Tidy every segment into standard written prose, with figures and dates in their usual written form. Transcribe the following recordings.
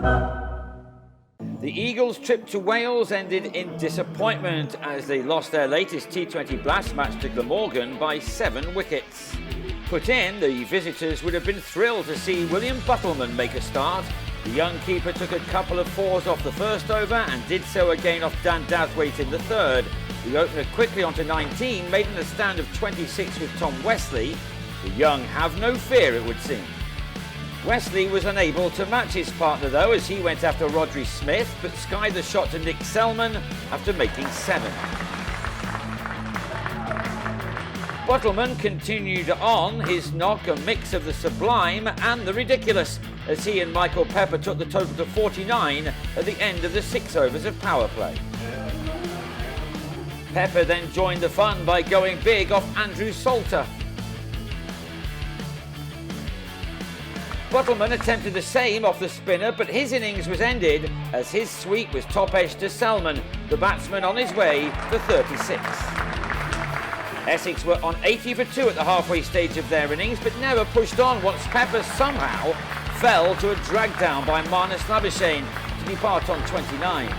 The Eagles' trip to Wales ended in disappointment as they lost their latest T20 Blast match to Glamorgan by 7 wickets. Put in, the visitors would have been thrilled to see William Buttleman make a start. The young keeper took a couple of fours off the first over and did so again off Dan Dathwaite in the third. The opener quickly onto 19, made in a stand of 26 with Tom Wesley. The young have no fear, it would seem. Wesley was unable to match his partner though as he went after Rodri Smith, but skied the shot to Nick Selman after making 7. Buttleman continued on his knock, a mix of the sublime and the ridiculous, as he and Michael Pepper took the total to 49 at the end of the 6 overs of power play. Pepper then joined the fun by going big off Andrew Salter. Buttleman attempted the same off the spinner, but his innings was ended as his sweep was top-edged to Selman, the batsman on his way for 36. Essex were on 80 for 2 at the halfway stage of their innings, but never pushed on once Pepper somehow fell to a drag down by Marnus Labuschagne to depart on 29.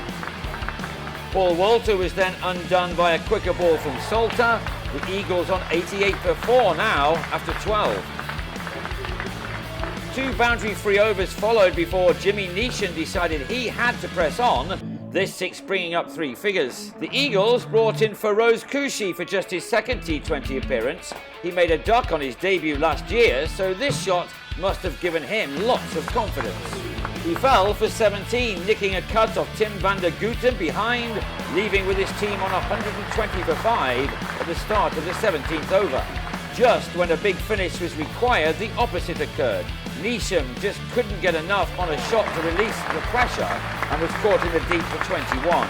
Paul Walter was then undone by a quicker ball from Salter. The Eagles on 88 for 4 now after 12. 2 boundary-free overs followed before Jimmy Neesham decided he had to press on, this 6 bringing up 3 figures. The Eagles brought in Feroz Kushi for just his second T20 appearance. He made a duck on his debut last year, so this shot must have given him lots of confidence. He fell for 17, nicking a cut off Tim van der Gutten behind, leaving with his team on 120 for 5 at the start of the 17th over. Just when a big finish was required, the opposite occurred. Neesham just couldn't get enough on a shot to release the pressure and was caught in the deep for 21.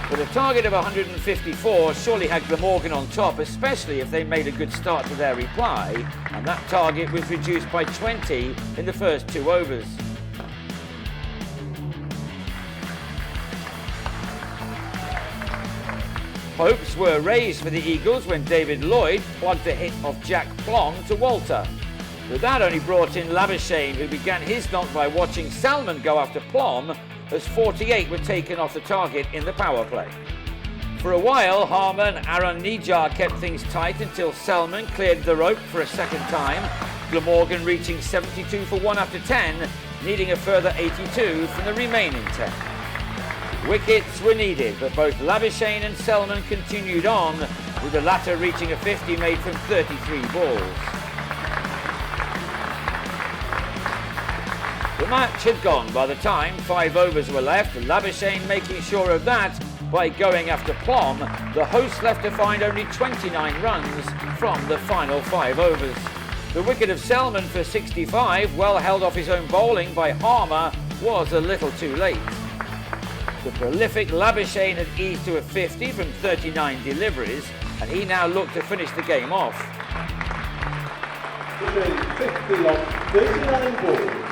But a target of 154 surely had Glamorgan on top, especially if they made a good start to their reply, and that target was reduced by 20 in the first 2 overs. Hopes were raised for the Eagles when David Lloyd plugged a hit off Jack Plom to Walter. But that only brought in Labuschagne, who began his knock by watching Selman go after Plom as 48 were taken off the target in the power play. For a while, Harmer and Aaron Nijar kept things tight until Selman cleared the rope for a second time, Glamorgan reaching 72 for 1 after 10, needing a further 82 from the remaining 10. Wickets were needed, but both Labuschagne and Selman continued on, with the latter reaching a 50 made from 33 balls. The match had gone by the time 5 overs were left, Labuschagne making sure of that by going after Plom. The hosts left to find only 29 runs from the final 5 overs. The wicket of Selman for 65, well held off his own bowling by Harmer, was a little too late. The prolific Labuschagne had eased to a 50 from 39 deliveries, and he now looked to finish the game off. 50 off 39 balls.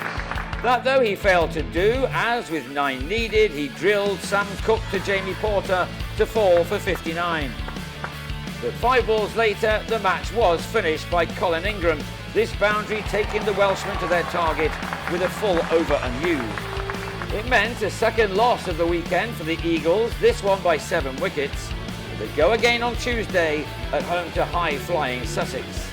That, though, he failed to do, as with 9 needed, he drilled Sam Cook to Jamie Porter to fall for 59. But 5 balls later, the match was finished by Colin Ingram, this boundary taking the Welshman to their target with a full over unused. It meant a second loss of the weekend for the Eagles, this one by 7 wickets. They go again on Tuesday at home to high-flying Sussex.